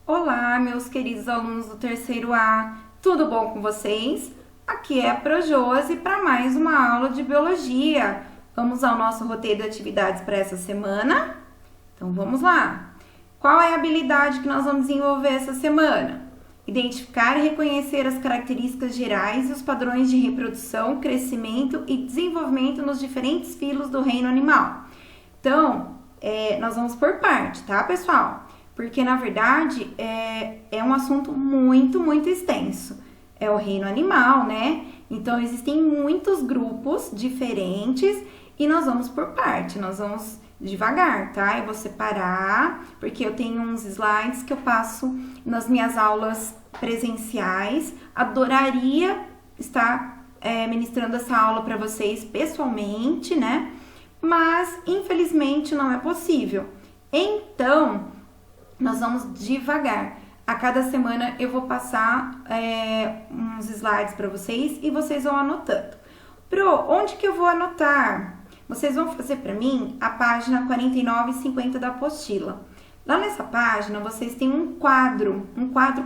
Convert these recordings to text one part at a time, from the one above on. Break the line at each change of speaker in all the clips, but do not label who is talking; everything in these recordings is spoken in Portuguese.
Olá, meus queridos alunos do terceiro A, tudo bom com vocês? Aqui é a Projosi para mais uma aula de Biologia. Vamos ao nosso roteiro de atividades para essa semana? Então vamos lá! Qual é a habilidade que nós vamos desenvolver essa semana? Identificar e reconhecer as características gerais e os padrões de reprodução, crescimento e desenvolvimento nos diferentes filos do reino animal. Então, nós vamos por parte, tá, pessoal? Porque, na verdade, é um assunto muito extenso. É o reino animal, né? Então, existem muitos grupos diferentes e nós vamos por parte, nós vamos devagar, tá? Eu vou separar, porque eu tenho uns slides que eu passo nas minhas aulas presenciais. Adoraria estar ministrando essa aula para vocês pessoalmente, né? Mas, infelizmente, não é possível. Então, nós vamos devagar. A cada semana eu vou passar uns slides para vocês e vocês vão anotando. Pro, onde que eu vou anotar? Vocês vão fazer para mim a página 49 e 50 da apostila. Lá nessa página vocês têm um quadro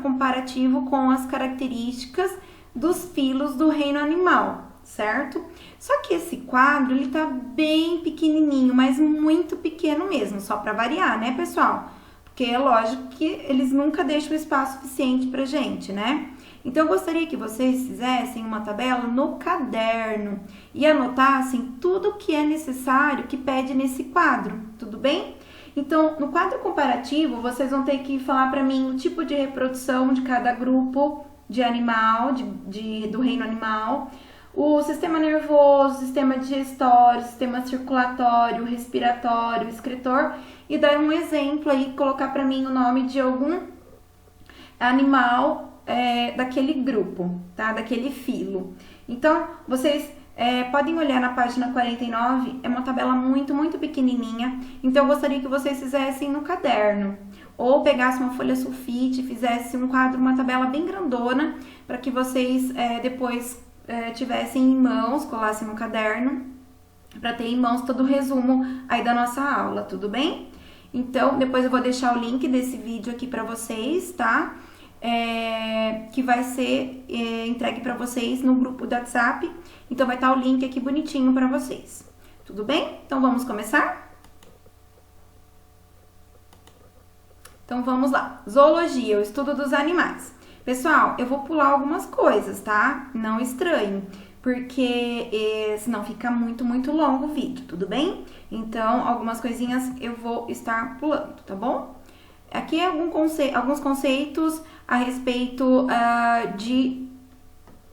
comparativo com as características dos filos do reino animal, certo? Só que esse quadro, ele tá bem pequenininho, mas muito pequeno mesmo, só para variar, né, pessoal? Porque é lógico que eles nunca deixam espaço suficiente pra gente, né? Então, eu gostaria que vocês fizessem uma tabela no caderno e anotassem tudo que é necessário que pede nesse quadro, tudo bem? Então, no quadro comparativo, vocês vão ter que falar para mim o tipo de reprodução de cada grupo de animal, do reino animal, o sistema nervoso, sistema digestório, sistema circulatório, respiratório, excretor, e dar um exemplo aí, colocar para mim o nome de algum animal daquele grupo, tá? Daquele filo. Então, vocês podem olhar na página 49, é uma tabela muito pequenininha, então eu gostaria que vocês fizessem no caderno, ou pegassem uma folha sulfite, fizessem um quadro, uma tabela bem grandona, para que vocês depois tivessem em mãos, colassem no caderno, para ter em mãos todo o resumo aí da nossa aula, tudo bem? Então, depois eu vou deixar o link desse vídeo aqui para vocês, tá? Que vai ser entregue para vocês no grupo do WhatsApp. Então, vai estar o link aqui bonitinho para vocês. Tudo bem? Então, vamos começar? Então, vamos lá. Zoologia, o estudo dos animais. Pessoal, eu vou pular algumas coisas, tá? Não estranhem, porque senão fica muito longo o vídeo, tudo bem? Então, algumas coisinhas eu vou estar pulando, tá bom? Aqui alguns conceitos a respeito de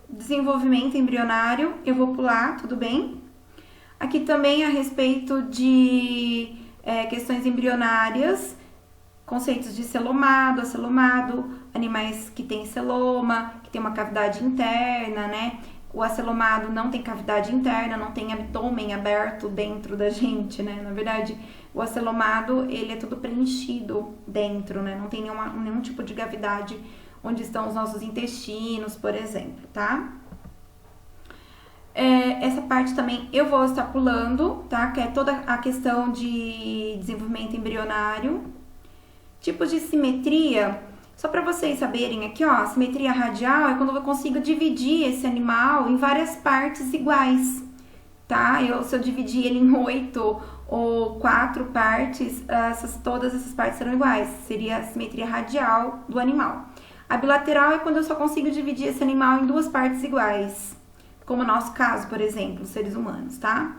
desenvolvimento embrionário, eu vou pular, tudo bem? Aqui também a respeito de questões embrionárias, conceitos de celomado, acelomado, animais que têm celoma, que tem uma cavidade interna, né? O acelomado não tem cavidade interna, não tem abdômen aberto dentro da gente, né? Na verdade, o acelomado, ele é todo preenchido dentro, né? Não tem nenhum tipo de cavidade onde estão os nossos intestinos, por exemplo, tá? Essa parte também eu vou estar pulando, tá? Que é toda a questão de desenvolvimento embrionário. Tipos de simetria, só para vocês saberem aqui, ó, a simetria radial é quando eu consigo dividir esse animal em várias partes iguais, tá? Se eu dividir ele em 8 ou 4 partes, todas essas partes serão iguais, seria a simetria radial do animal. A bilateral é quando eu só consigo dividir esse animal em 2 partes iguais, como no nosso caso, por exemplo, os seres humanos, tá?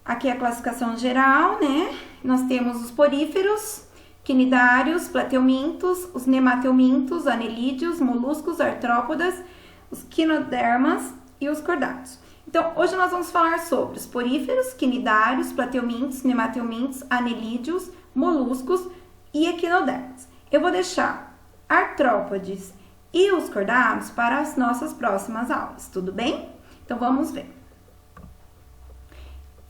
Aqui é a classificação geral, né? Nós temos os poríferos, quinidários, plateumintos, os nemateumintos, anelídeos, moluscos, artrópodas, os quinodermas e os cordados. Então, hoje nós vamos falar sobre os poríferos, quinidários, plateumintos, nemateumintos, anelídeos, moluscos e equinodermas. Eu vou deixar artrópodes e os cordados para as nossas próximas aulas, tudo bem? Então, vamos ver.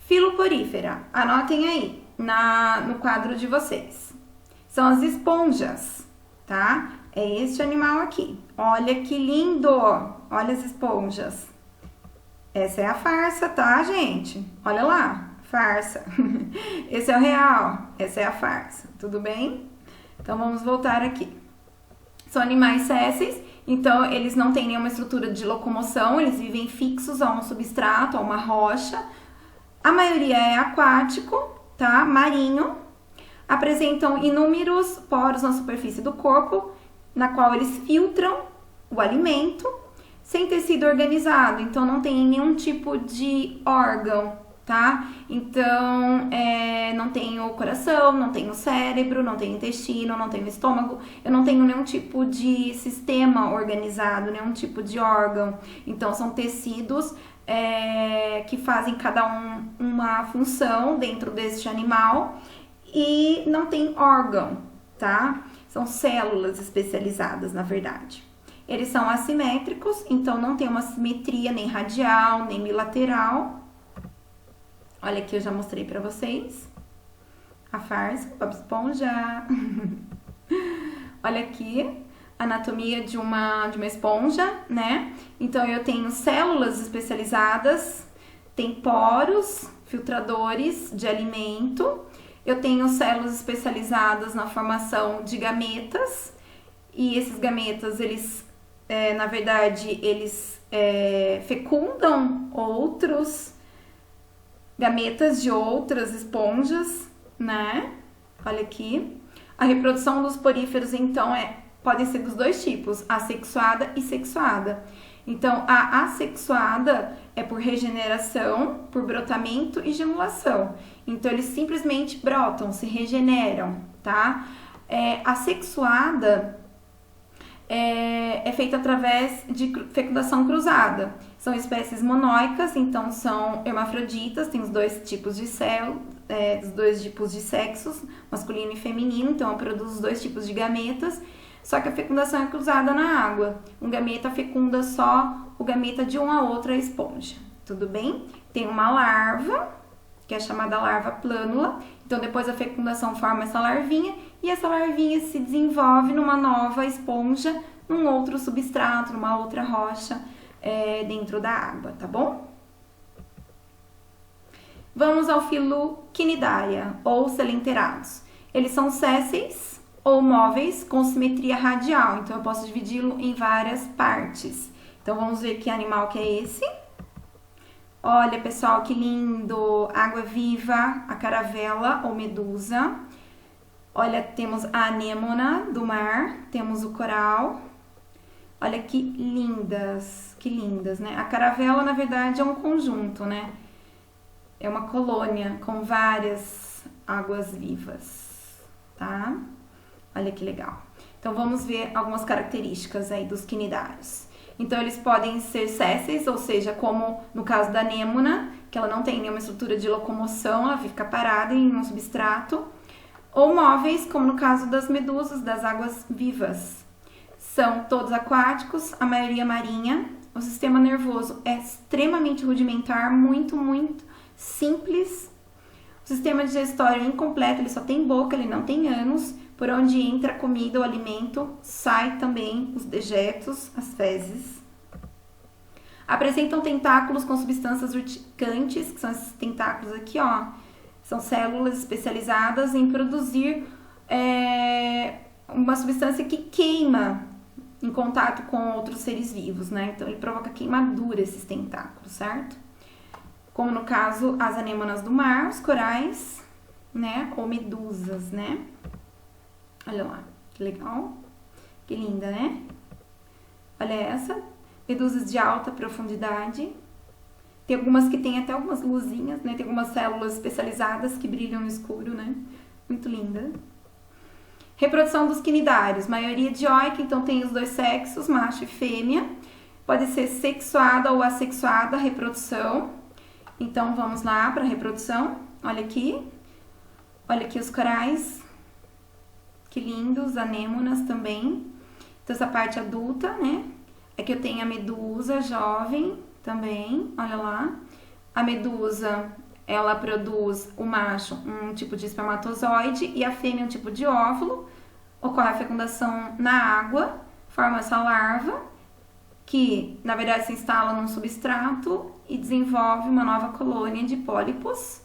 Filoporífera, anotem aí no quadro de vocês. São as esponjas, tá? É este animal aqui. Olha que lindo! Olha as esponjas. Essa é a farsa, tá, gente? Olha lá, farsa. Esse é o real, essa é a farsa, tudo bem? Então, vamos voltar aqui. São animais sésseis, então eles não têm nenhuma estrutura de locomoção, eles vivem fixos a um substrato, a uma rocha. A maioria é aquático, tá? Marinho. Apresentam inúmeros poros na superfície do corpo, na qual eles filtram o alimento, sem tecido organizado, então não tem nenhum tipo de órgão, tá? Então, não tem o coração, não tem o cérebro, não tem o intestino, não tem o estômago, eu não tenho nenhum tipo de sistema organizado, nenhum tipo de órgão. Então, são tecidos que fazem cada um uma função dentro deste animal e não tem órgão, tá? São células especializadas, na verdade. Eles são assimétricos, então não tem uma simetria nem radial, nem bilateral. Olha aqui, eu já mostrei pra vocês. A farsa, Bob Esponja. Olha aqui, anatomia de uma esponja, né? Então, eu tenho células especializadas, tem poros, filtradores de alimento. Eu tenho células especializadas na formação de gametas. E esses gametas, eles, na verdade, eles fecundam outros gametas de outras esponjas, né? Olha aqui. A reprodução dos poríferos, então, podem ser dos dois tipos, assexuada e sexuada. Então, a assexuada é por regeneração, por brotamento e gemulação. Então, eles simplesmente brotam, se regeneram, tá? A sexuada é feita através de fecundação cruzada. São espécies monóicas, então são hermafroditas, tem os dois tipos de os dois tipos de sexos, masculino e feminino, então produz os dois tipos de gametas, só que a fecundação é cruzada na água. Um gameta fecunda só o gameta de uma outra esponja, tudo bem? Tem uma larva, que é chamada larva plânula, então depois a fecundação forma essa larvinha, e essa larvinha se desenvolve numa nova esponja, num outro substrato, numa outra rocha, dentro da água, tá bom? Vamos ao filo Cnidaria, ou selenterados. Eles são sésseis ou móveis com simetria radial, então eu posso dividi-lo em várias partes. Então, vamos ver que animal que é esse. Olha, pessoal, que lindo! Água viva, a caravela ou medusa. Olha, temos a anêmona do mar, temos o coral. Olha que lindas, né? A caravela, na verdade, é um conjunto, né? É uma colônia com várias águas vivas, tá? Olha que legal. Então, vamos ver algumas características aí dos cnidários. Então, eles podem ser sésseis, ou seja, como no caso da anêmona, que ela não tem nenhuma estrutura de locomoção, ela fica parada em um substrato. Ou móveis, como no caso das medusas, das águas vivas. São todos aquáticos, a maioria marinha. O sistema nervoso é extremamente rudimentar, muito simples. O sistema digestório é incompleto, ele só tem boca, ele não tem ânus. Por onde entra a comida, o alimento, sai também os dejetos, as fezes. Apresentam tentáculos com substâncias urticantes, que são esses tentáculos aqui, ó. São células especializadas em produzir uma substância que queima em contato com outros seres vivos, né? Então, ele provoca queimadura, esses tentáculos, certo? Como no caso, as anêmonas do mar, os corais, né? Ou medusas, né? Olha lá, que legal. Que linda, né? Olha essa. Medusas de alta profundidade. Tem algumas que tem até algumas luzinhas, né? Tem algumas células especializadas que brilham no escuro, né? Muito linda. Reprodução dos cnidários. Maioria dioica, então tem os dois sexos, macho e fêmea. Pode ser sexuada ou assexuada a reprodução. Então, vamos lá para a reprodução. Olha aqui. Olha aqui os corais. Que lindos, anêmonas também. Então, essa parte adulta, né? Aqui eu tenho a medusa jovem também, olha lá. A medusa, ela produz, o macho, um tipo de espermatozoide e a fêmea um tipo de óvulo. Ocorre a fecundação na água, forma essa larva, que na verdade se instala num substrato e desenvolve uma nova colônia de pólipos.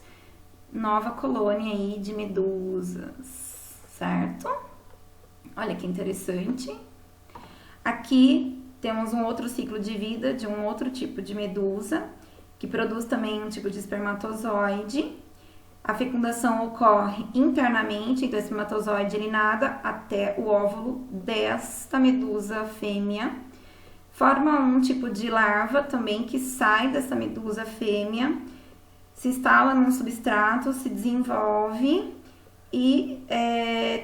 Nova colônia aí de medusas, certo? Olha que interessante. Aqui temos um outro ciclo de vida de um outro tipo de medusa, que produz também um tipo de espermatozoide. A fecundação ocorre internamente, então o espermatozoide ele nada até o óvulo desta medusa fêmea. Forma um tipo de larva também que sai dessa medusa fêmea, se instala num substrato, se desenvolve e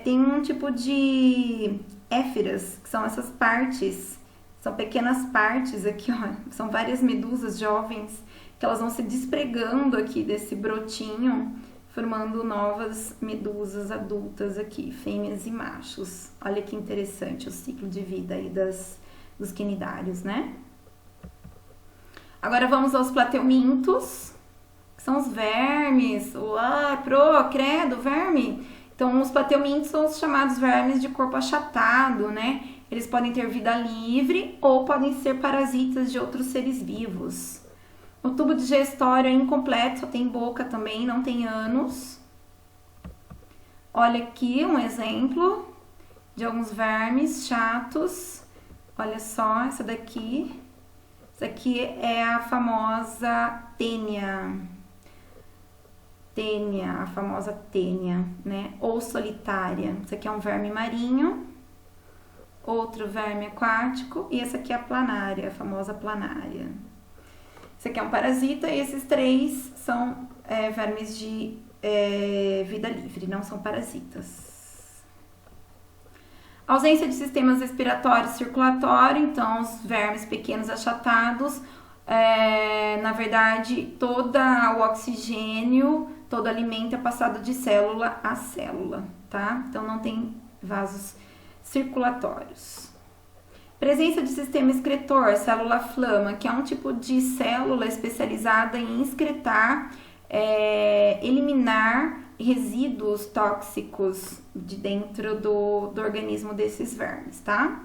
tem um tipo de éfiras, que são essas partes, são pequenas partes aqui, ó, são várias medusas jovens que elas vão se despregando aqui desse brotinho, formando novas medusas adultas aqui, fêmeas e machos. Olha que interessante o ciclo de vida aí dos quinidários, né? Agora vamos aos plateumintos, que são os vermes. Uai, credo, verme! Então, os plateumintos são os chamados vermes de corpo achatado, né? Eles podem ter vida livre ou podem ser parasitas de outros seres vivos. O tubo digestório é incompleto, só tem boca também, não tem ânus. Olha aqui um exemplo de alguns vermes chatos. Olha só, essa daqui. Essa aqui é a famosa tênia. A famosa tênia, né? Ou solitária. Esse aqui é um verme marinho. Outro verme aquático. E essa aqui é a planária, a famosa planária. Esse aqui é um parasita e esses três são vermes de vida livre, não são parasitas. Ausência de sistemas respiratório e circulatório, então os vermes pequenos achatados, na verdade, todo o oxigênio, todo o alimento é passado de célula a célula, tá? Então não tem vasos circulatórios. Presença de sistema excretor, célula flama, que é um tipo de célula especializada em excretar, eliminar resíduos tóxicos de dentro do organismo desses vermes, tá?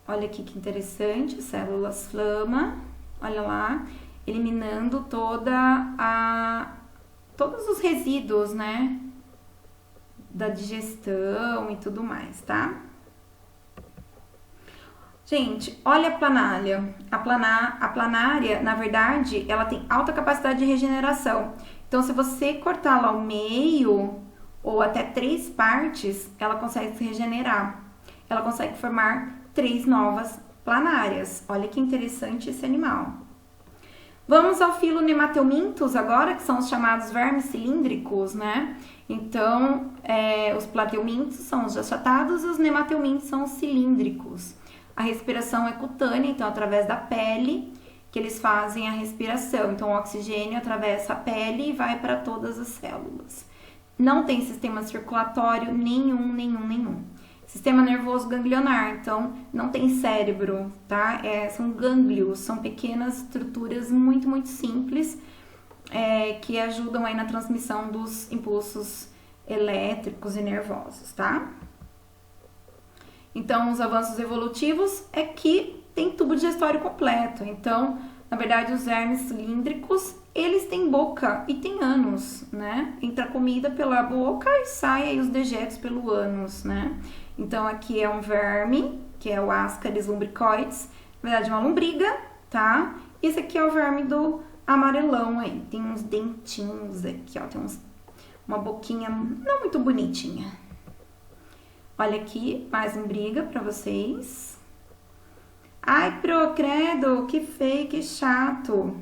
Olha aqui que interessante, células flama, olha lá, eliminando todos os resíduos, né, da digestão e tudo mais, tá? Gente, olha a planária. A planária, na verdade, ela tem alta capacidade de regeneração. Então, se você cortá-la ao meio ou até 3 partes, ela consegue se regenerar. Ela consegue formar 3 novas planárias. Olha que interessante esse animal. Vamos ao filo Nemateumintos agora, que são os chamados vermes cilíndricos, né? Então, os plateumintos são os achatados e os nemateumintos são os cilíndricos. A respiração é cutânea, então através da pele que eles fazem a respiração. Então o oxigênio atravessa a pele e vai para todas as células. Não tem sistema circulatório nenhum. Sistema nervoso ganglionar, então não tem cérebro, tá? São gânglios, são pequenas estruturas muito simples que ajudam aí na transmissão dos impulsos elétricos e nervosos, tá? Então, os avanços evolutivos é que tem tubo digestório completo. Então, na verdade, os vermes cilíndricos, eles têm boca e têm ânus, né? Entra comida pela boca e sai aí os dejetos pelo ânus, né? Então, aqui é um verme, que é o Ascaris lumbricoides. Na verdade, uma lombriga, tá? E esse aqui é o verme do amarelão aí. Tem uns dentinhos aqui, ó. Tem uma boquinha não muito bonitinha. Olha aqui, mais um briga pra vocês. Ai, credo, que feio, que chato.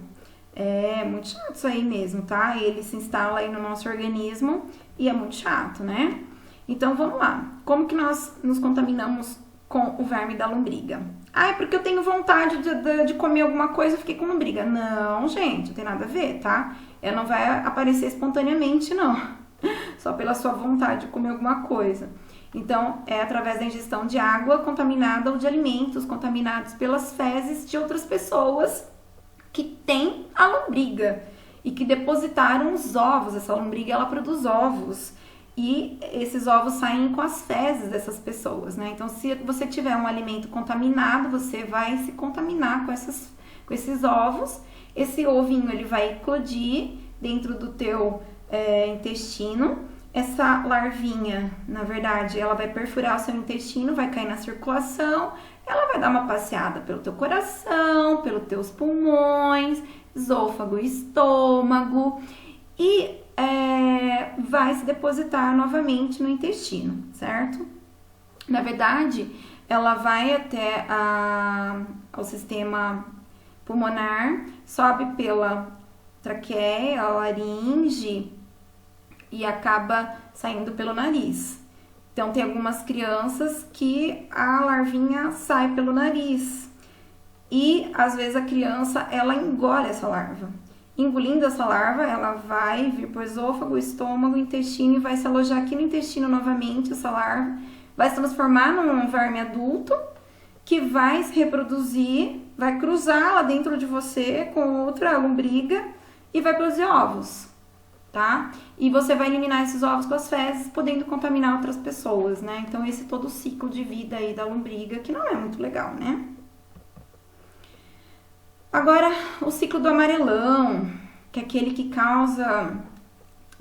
É muito chato isso aí mesmo, tá? Ele se instala aí no nosso organismo e é muito chato, né? Então, vamos lá. Como que nós nos contaminamos com o verme da lombriga? Ai, porque eu tenho vontade de comer alguma coisa, eu fiquei com lombriga. Não, gente, não tem nada a ver, tá? Ela não vai aparecer espontaneamente, não. Só pela sua vontade de comer alguma coisa. Então, é através da ingestão de água contaminada ou de alimentos contaminados pelas fezes de outras pessoas que têm a lombriga e que depositaram os ovos. Essa lombriga, ela produz ovos e esses ovos saem com as fezes dessas pessoas, né? Então, se você tiver um alimento contaminado, você vai se contaminar com esses ovos. Esse ovinho, ele vai eclodir dentro do teu intestino. essa larvinha, na verdade, ela vai perfurar o seu intestino, vai cair na circulação, ela vai dar uma passeada pelo teu coração, pelos teus pulmões, esôfago e estômago e vai se depositar novamente no intestino, certo? Na verdade, ela vai até o sistema pulmonar, sobe pela traqueia, a laringe e acaba saindo pelo nariz. Então, tem algumas crianças que a larvinha sai pelo nariz e, às vezes, a criança, ela engole essa larva. Engolindo essa larva, ela vai vir para o esôfago, estômago, intestino e vai se alojar aqui no intestino novamente, essa larva. Vai se transformar num verme adulto que vai se reproduzir, vai cruzar lá dentro de você com outra lombriga e vai produzir ovos, tá? E você vai eliminar esses ovos com as fezes, podendo contaminar outras pessoas, né? Então, esse é todo o ciclo de vida aí da lombriga, que não é muito legal, né? Agora, o ciclo do amarelão, que é aquele que causa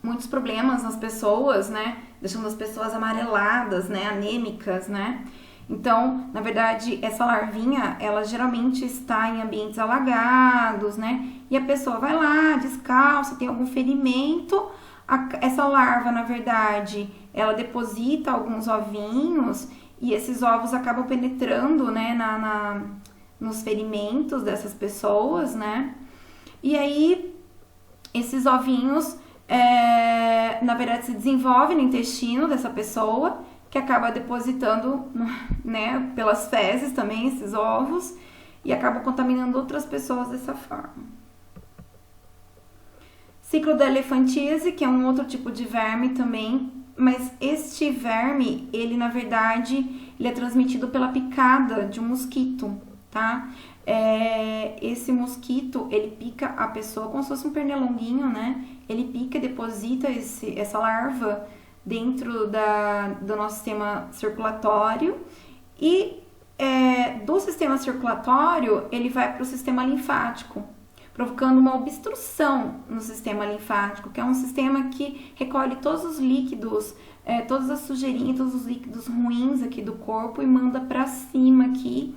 muitos problemas nas pessoas, né? Deixando as pessoas amareladas, né? Anêmicas, né? Então, na verdade, essa larvinha, ela geralmente está em ambientes alagados, né? E a pessoa vai lá, descalça, tem algum ferimento. Essa larva, na verdade, ela deposita alguns ovinhos e esses ovos acabam penetrando, né, nos ferimentos dessas pessoas, né? E aí, esses ovinhos, na verdade, se desenvolvem no intestino dessa pessoa, que acaba depositando, né, pelas fezes também esses ovos e acaba contaminando outras pessoas dessa forma. Ciclo da elefantíase, que é um outro tipo de verme também, mas este verme, ele na verdade, ele é transmitido pela picada de um mosquito, tá? Esse mosquito, ele pica a pessoa como se fosse um pernilonguinho, né? Ele pica e deposita essa larva dentro do nosso sistema circulatório e do sistema circulatório ele vai para o sistema linfático, provocando uma obstrução no sistema linfático, que é um sistema que recolhe todos os líquidos, todas as sujeirinhas, todos os líquidos ruins aqui do corpo e manda para cima aqui,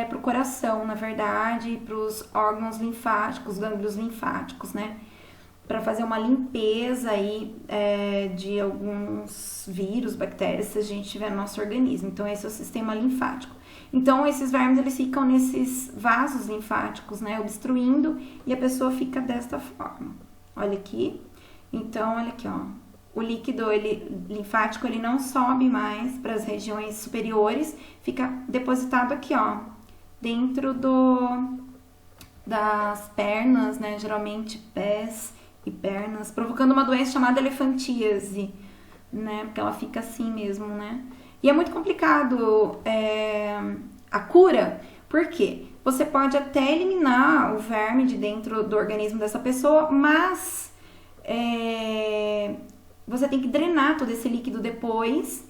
para o coração, na verdade, para os órgãos linfáticos, gânglios linfáticos, né? Para fazer uma limpeza aí de alguns vírus, bactérias, se a gente tiver no nosso organismo. Então, esse é o sistema linfático. Então, esses vermes, eles ficam nesses vasos linfáticos, né, obstruindo, e a pessoa fica desta forma. Olha aqui. Então, olha aqui, ó. O líquido linfático, ele não sobe mais para as regiões superiores, fica depositado aqui, ó, dentro das pernas, né, geralmente pés e pernas, provocando uma doença chamada elefantíase, né? Porque ela fica assim mesmo, né? E é muito complicado a cura, porque você pode até eliminar o verme de dentro do organismo dessa pessoa, mas você tem que drenar todo esse líquido depois.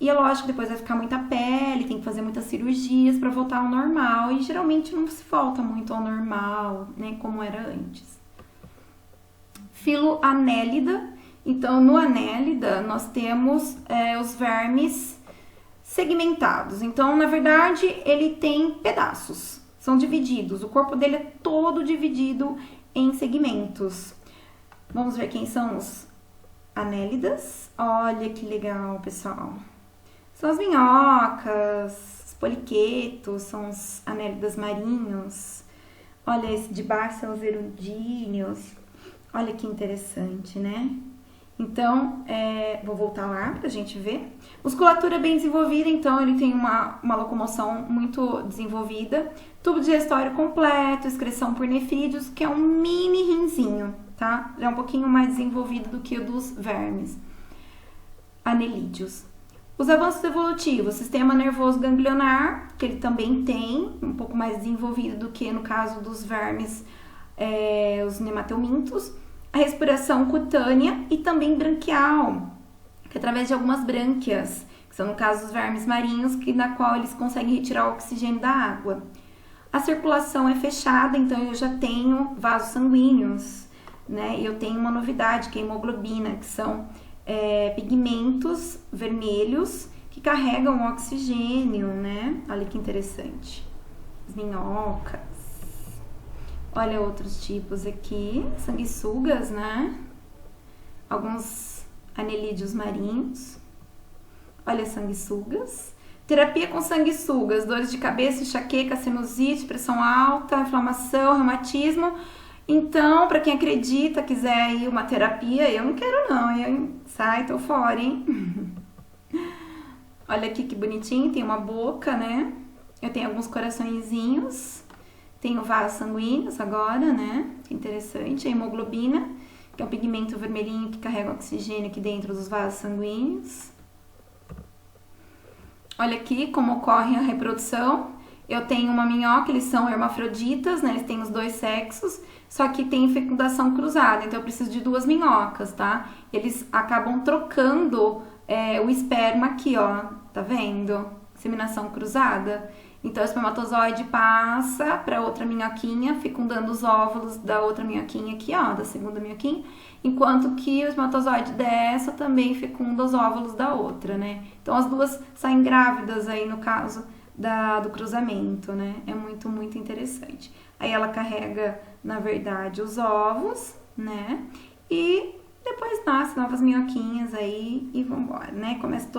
E é lógico que depois vai ficar muita pele, tem que fazer muitas cirurgias para voltar ao normal. E geralmente não se volta muito ao normal, né? Como era antes. Filo anélida. Então, no anélida, nós temos os vermes segmentados. Então, na verdade, ele tem pedaços, são divididos. O corpo dele é todo dividido em segmentos. Vamos ver quem são os anélidas. Olha que legal, pessoal. São as minhocas, os poliquetos, são os anélidas marinhos. Olha, esse de baixo são os erudíneos. Olha que interessante, né? Então, vou voltar lá pra gente ver. Musculatura bem desenvolvida, então ele tem uma locomoção muito desenvolvida. Tubo digestório completo, excreção por nefrídeos, que é um mini rinzinho, tá? Já é um pouquinho mais desenvolvido do que o dos vermes anelídeos. Os avanços evolutivos, sistema nervoso ganglionar, que ele também tem, um pouco mais desenvolvido do que no caso dos vermes, os nematelmintos. A respiração cutânea e também branquial, que é através de algumas brânquias, que são no caso dos vermes marinhos, na qual eles conseguem retirar o oxigênio da água. A circulação é fechada, então eu já tenho vasos sanguíneos, né? E eu tenho uma novidade, que é a hemoglobina, que são pigmentos vermelhos que carregam o oxigênio, né? Olha que interessante. As minhocas. Olha outros tipos aqui, sanguessugas, né? Alguns anelídeos marinhos. Olha, sanguessugas. Terapia com sanguessugas, dores de cabeça, enxaqueca, sinusite, pressão alta, inflamação, reumatismo. Então, para quem acredita, quiser ir uma terapia, eu não quero não, sai, tô fora, hein? Olha aqui que bonitinho, tem uma boca, né? Eu tenho alguns coraçõezinhos, tenho vasos sanguíneos agora, né? Que interessante, a hemoglobina, que é um pigmento vermelhinho que carrega oxigênio aqui dentro dos vasos sanguíneos. Olha aqui como ocorre a reprodução. Eu tenho uma minhoca, eles são hermafroditas, né? Eles têm os dois sexos, só que tem fecundação cruzada, então eu preciso de duas minhocas, tá? Eles acabam trocando o esperma aqui, ó, tá vendo? Inseminação cruzada. Então o espermatozoide passa para outra minhoquinha, fecundando os óvulos da outra minhoquinha aqui, ó, da segunda minhoquinha, enquanto que o espermatozoide dessa também fecunda os óvulos da outra, né? Então as duas saem grávidas aí no caso do cruzamento, né? É muito, muito interessante. Aí ela carrega, na verdade, os ovos, né? E depois nascem novas minhoquinhas aí e vambora, né? Começa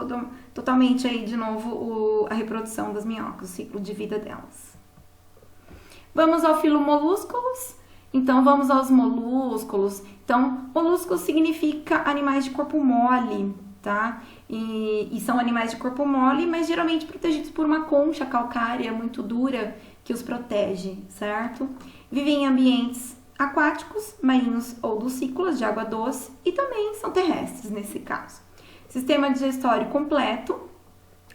totalmente aí de novo a reprodução das minhocas, o ciclo de vida delas. Vamos ao filo molúsculos. Então, vamos aos molúsculos. Então, molúsculos significa animais de corpo mole, tá? E são animais de corpo mole, mas geralmente protegidos por uma concha calcária muito dura que os protege, certo? Vivem em ambientes aquáticos, marinhos ou dulcícolas de água doce e também são terrestres nesse caso. Sistema digestório completo,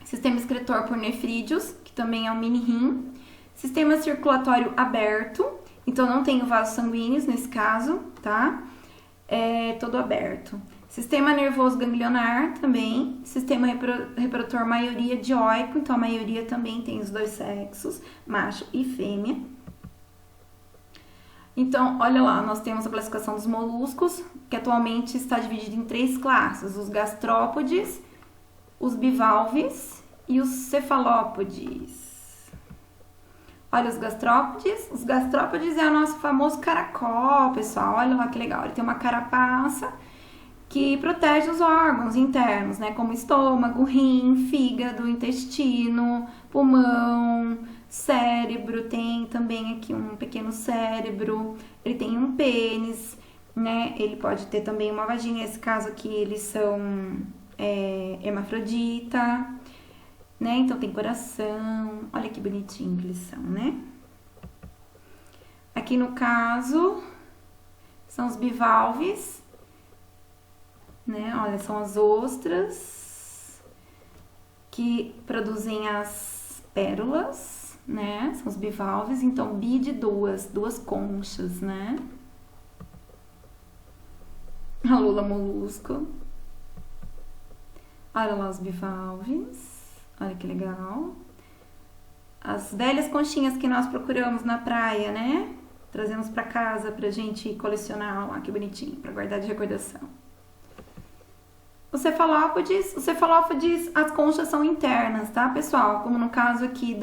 sistema excretor por nefrídeos, que também é um mini rim, sistema circulatório aberto, então não tenho vasos sanguíneos nesse caso, tá? É todo aberto. Sistema nervoso ganglionar também, sistema reprodutor maioria dioico, então a maioria também tem os dois sexos, macho e fêmea. Então, olha lá, nós temos a classificação dos moluscos, que atualmente está dividida em 3 classes, os gastrópodes, os bivalves e os cefalópodes. Olha os gastrópodes é o nosso famoso caracol, pessoal, olha lá que legal, ele tem uma carapaça que protege os órgãos internos, né, como estômago, rim, fígado, intestino, pulmão, cérebro, tem também aqui um pequeno cérebro, ele tem um pênis, né, ele pode ter também uma vagina, nesse caso aqui eles são hermafrodita, né, então tem coração, olha que bonitinho que eles são, né. Aqui no caso, são os bivalves, né, olha, são as ostras que produzem as pérolas, né, são os bivalves, então bi de duas conchas, né. A lula molusco. Olha lá os bivalves, olha que legal. As velhas conchinhas que nós procuramos na praia, né, trazemos pra casa pra gente colecionar, olha que bonitinho, pra guardar de recordação. Os cefalópodes, as conchas são internas, tá, pessoal? Como no caso aqui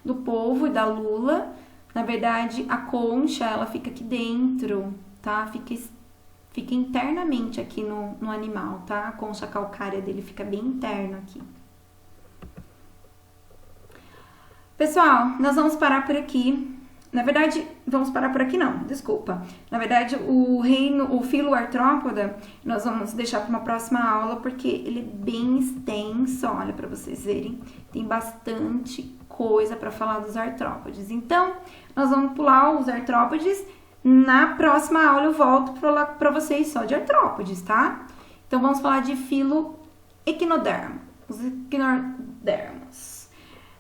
do polvo e da lula, na verdade, a concha, ela fica aqui dentro, tá? Fica internamente aqui no animal, tá? A concha calcária dele fica bem interna aqui. Pessoal, nós vamos parar por aqui. Na verdade, vamos parar por aqui não, desculpa. Na verdade, o filo artrópoda, nós vamos deixar para uma próxima aula, porque ele é bem extenso, olha, para vocês verem. Tem bastante coisa para falar dos artrópodes. Então, nós vamos pular os artrópodes. Na próxima aula eu volto para vocês só de artrópodes, tá? Então, vamos falar de filo equinodermo, os equinodermos.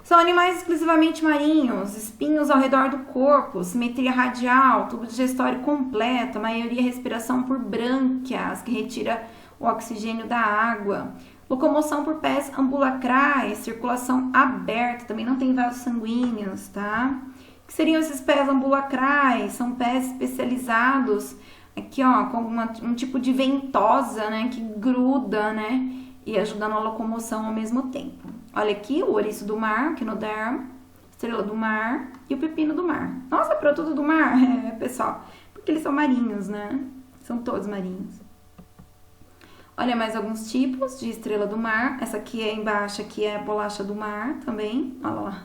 São animais exclusivamente marinhos, espinhos ao redor do corpo, simetria radial, tubo digestório completo, a maioria respiração por brânquias, que retira o oxigênio da água, locomoção por pés ambulacrais, circulação aberta, também não tem vasos sanguíneos, tá? O que seriam esses pés ambulacrais? São pés especializados Aqui, ó, com um tipo de ventosa, né, que gruda, né, e ajudando a locomoção ao mesmo tempo. Olha aqui o ouriço do mar, Echinoderma, estrela do mar e o pepino do mar. Nossa, produto do mar, pessoal, porque eles são marinhos, né? São todos marinhos. Olha mais alguns tipos de estrela do mar. Essa aqui é embaixo, aqui é a bolacha do mar também. Olha lá.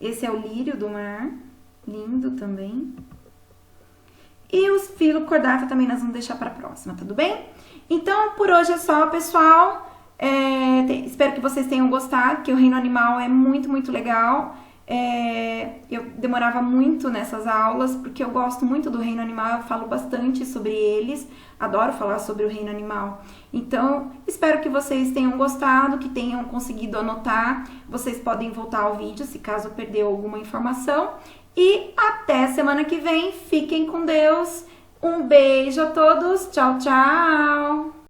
Esse é o lírio do mar, lindo também. E os filocordata também nós vamos deixar para a próxima, tudo bem? Então, por hoje é só, pessoal. Espero que vocês tenham gostado, que o reino animal é muito, muito legal. Eu demorava muito nessas aulas, porque eu gosto muito do reino animal, eu falo bastante sobre eles, adoro falar sobre o reino animal. Então, espero que vocês tenham gostado, que tenham conseguido anotar. Vocês podem voltar ao vídeo, se caso perdeu alguma informação. E até semana que vem, fiquem com Deus. Um beijo a todos, tchau, tchau!